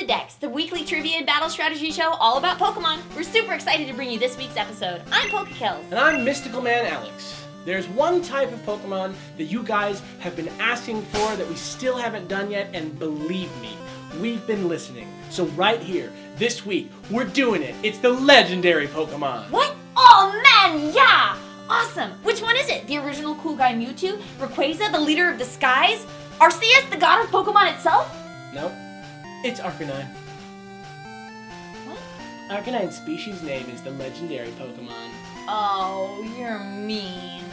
TheNationalDex, the weekly trivia and battle strategy show all about Pokemon. We're super excited to bring you this week's episode. I'm PokeKellz. And I'm Mystical Man Alex. There's one type of Pokemon that you guys have been asking for that we still haven't done yet, and believe me, we've been listening. So right here, this week, we're doing it. It's the legendary Pokemon. What? Oh man, yeah! Awesome! Which one is it? The original cool guy Mewtwo? Rayquaza, the leader of the skies? Arceus, the god of Pokemon itself? Nope. It's Arcanine. What? Arcanine's species name is the legendary Pokemon. Oh, you're mean.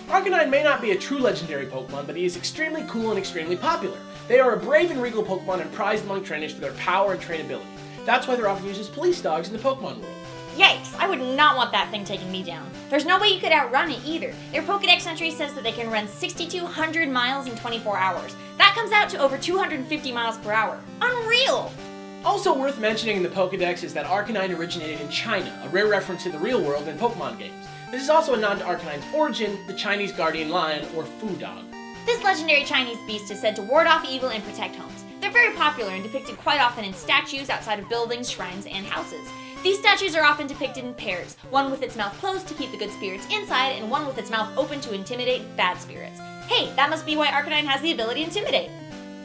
Arcanine may not be a true legendary Pokemon, but he is extremely cool and extremely popular. They are a brave and regal Pokemon and prized among trainers for their power and trainability. That's why they're often used as police dogs in the Pokemon world. Yikes, I would not want that thing taking me down. There's no way you could outrun it either. Their Pokedex entry says that they can run 6,200 miles in 24 hours. That comes out to over 250 miles per hour. Unreal! Also worth mentioning in the Pokedex is that Arcanine originated in China, a rare reference to the real world in Pokemon games. This is also a nod to Arcanine's origin, the Chinese guardian lion, or Fu Dog. This legendary Chinese beast is said to ward off evil and protect homes. They're very popular and depicted quite often in statues outside of buildings, shrines, and houses. These statues are often depicted in pairs, one with its mouth closed to keep the good spirits inside, and one with its mouth open to intimidate bad spirits. Hey, that must be why Arcanine has the ability to intimidate.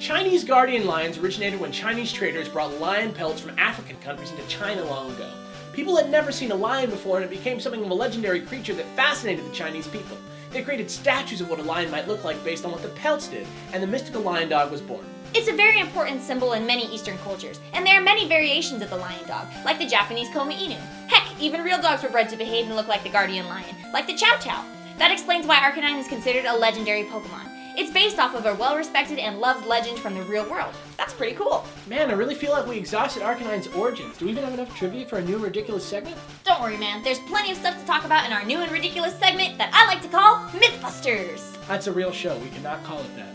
Chinese guardian lions originated when Chinese traders brought lion pelts from African countries into China long ago. People had never seen a lion before, and it became something of a legendary creature that fascinated the Chinese people. They created statues of what a lion might look like based on what the pelts did, and the mystical lion dog was born. It's a very important symbol in many Eastern cultures, and there are many variations of the lion dog, like the Japanese Koma Inu. Heck, even real dogs were bred to behave and look like the guardian lion, like the Chow Chow. That explains why Arcanine is considered a legendary Pokemon. It's based off of a well-respected and loved legend from the real world. That's pretty cool. Man, I really feel like we exhausted Arcanine's origins. Do we even have enough trivia for a new and ridiculous segment? Don't worry, man. There's plenty of stuff to talk about in our new and ridiculous segment that I like to call Mythbusters. That's a real show. We cannot call it that.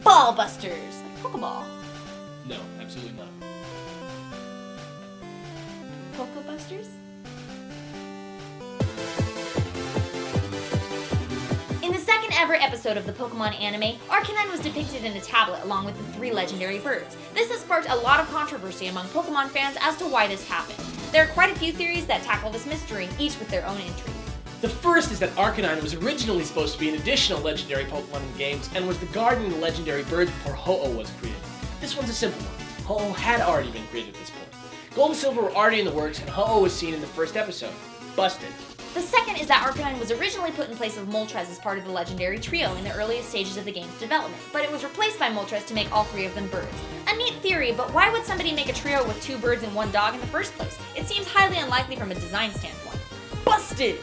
Ballbusters, like Pokeball. No, absolutely not. Pokebusters? In the second ever episode of the Pokemon anime, Arcanine was depicted in a tablet along with the 3 legendary birds. This has sparked a lot of controversy among Pokemon fans as to why this happened. There are quite a few theories that tackle this mystery, each with their own intrigue. The first is that Arcanine was originally supposed to be an additional legendary Pokemon in the games and was the guardian of the legendary birds before Ho-Oh was created. This one's a simple one. Ho-Oh had already been created at this point. Gold and Silver were already in the works, and Ho-Oh was seen in the first episode. Busted. The second is that Arcanine was originally put in place of Moltres as part of the legendary trio in the earliest stages of the game's development, but it was replaced by Moltres to make all 3 of them birds. A neat theory, but why would somebody make a trio with 2 birds and 1 dog in the first place? It seems highly unlikely from a design standpoint. Busted!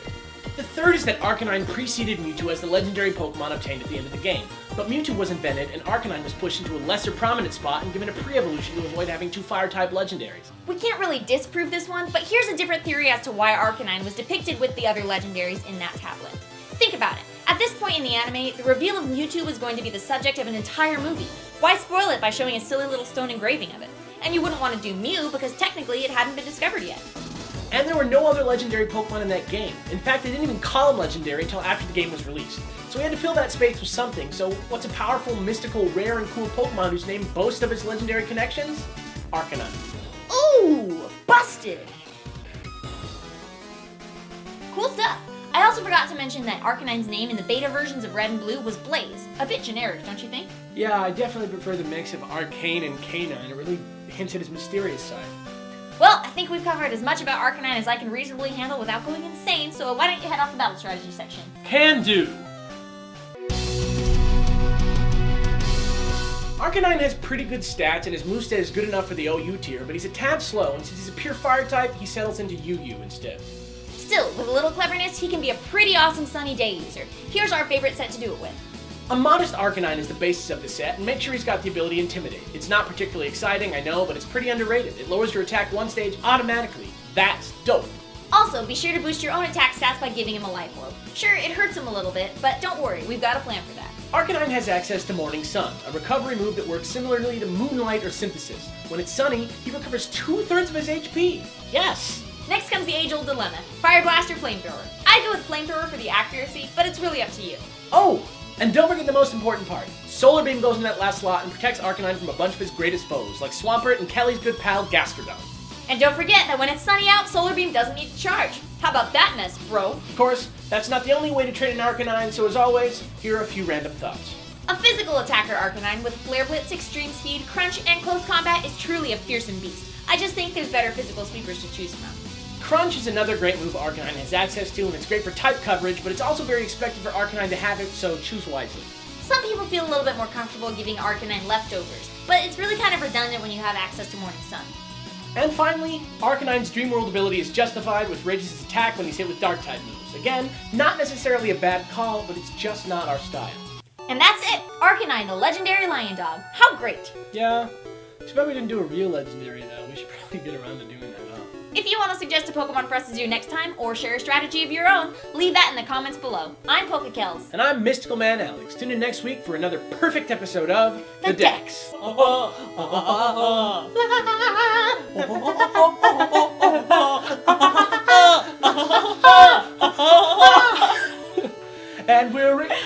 The third is that Arcanine preceded Mewtwo as the legendary Pokemon obtained at the end of the game. But Mewtwo was invented, and Arcanine was pushed into a lesser prominent spot and given a pre-evolution to avoid having 2 Fire-type legendaries. We can't really disprove this one, but here's a different theory as to why Arcanine was depicted with the other legendaries in that tablet. Think about it. At this point in the anime, the reveal of Mewtwo was going to be the subject of an entire movie. Why spoil it by showing a silly little stone engraving of it? And you wouldn't want to do Mew because technically it hadn't been discovered yet. And there were no other legendary Pokemon in that game. In fact, they didn't even call them legendary until after the game was released. So we had to fill that space with something. So what's a powerful, mystical, rare, and cool Pokemon whose name boasts of its legendary connections? Arcanine. Ooh! Busted! Cool stuff! I also forgot to mention that Arcanine's name in the beta versions of Red and Blue was Blaze. A bit generic, don't you think? Yeah, I definitely prefer the mix of Arcane and Canine. It really hints at his mysterious side. Well, I think we've covered as much about Arcanine as I can reasonably handle without going insane, so why don't you head off the battle strategy section? Can do! Arcanine has pretty good stats, and his moveset is good enough for the OU tier, but he's a tad slow, and since he's a pure fire type, he settles into UU instead. Still, with a little cleverness, he can be a pretty awesome sunny day user. Here's our favorite set to do it with. A modest Arcanine is the basis of the set, and make sure he's got the ability Intimidate. It's not particularly exciting, I know, but it's pretty underrated. It lowers your attack 1 stage automatically. That's dope. Also, be sure to boost your own attack stats by giving him a life orb. Sure, it hurts him a little bit, but don't worry, we've got a plan for that. Arcanine has access to Morning Sun, a recovery move that works similarly to Moonlight or Synthesis. When it's sunny, he recovers 2/3 of his HP. Yes! Next comes the age-old dilemma, Fire Blast or Flamethrower. I'd go with Flamethrower for the accuracy, but it's really up to you. Oh! And don't forget the most important part. Solar Beam goes in that last slot and protects Arcanine from a bunch of his greatest foes, like Swampert and Kelly's good pal, Gastrodon. And don't forget that when it's sunny out, Solar Beam doesn't need to charge. How about that mess, bro? Of course, that's not the only way to train an Arcanine, so as always, here are a few random thoughts. A physical attacker Arcanine with Flare Blitz, Extreme Speed, Crunch, and Close Combat is truly a fearsome beast. I just think there's better physical sweepers to choose from. Crunch is another great move Arcanine has access to, and it's great for type coverage, but it's also very expected for Arcanine to have it, so choose wisely. Some people feel a little bit more comfortable giving Arcanine leftovers, but it's really kind of redundant when you have access to Morning Sun. And finally, Arcanine's Dream World ability is justified with Regis's attack when he's hit with Dark-type moves. Again, not necessarily a bad call, but it's just not our style. And that's it! Arcanine, the legendary lion dog. How great! Yeah, too bad we didn't do a real legendary though. We should probably get around to doing that, huh? If you want to suggest a Pokemon for us to do next time, or share a strategy of your own, leave that in the comments below. I'm PokeKellz. And I'm Mystical Man Alex. Tune in next week for another perfect episode of The Dex. Dex. And we're recording.